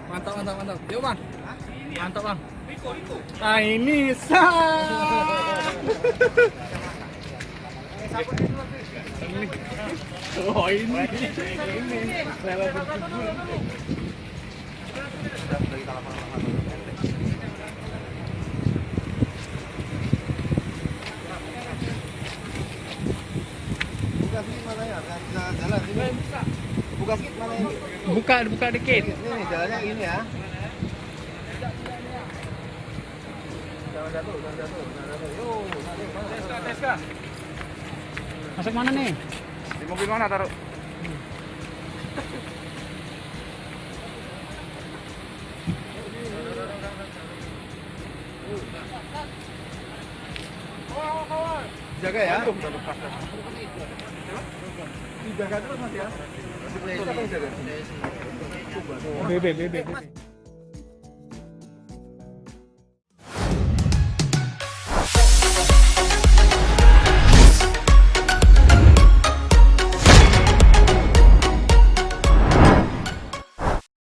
Mantap, mantap, mantap. Yuk bang. Mantap bang. Ah ini oh ini. Buka sedikit mana ya? Jalan ini. Buka sedikit mana ini? Buka dikit. Ini jalannya ini ya. Jangan jatuh. Yo, tes kah? Masuk mana nih? Di mobil mana taruh? Jaga ya. Dijaga terus Mas ya. Siapa yang jaga? Bebek.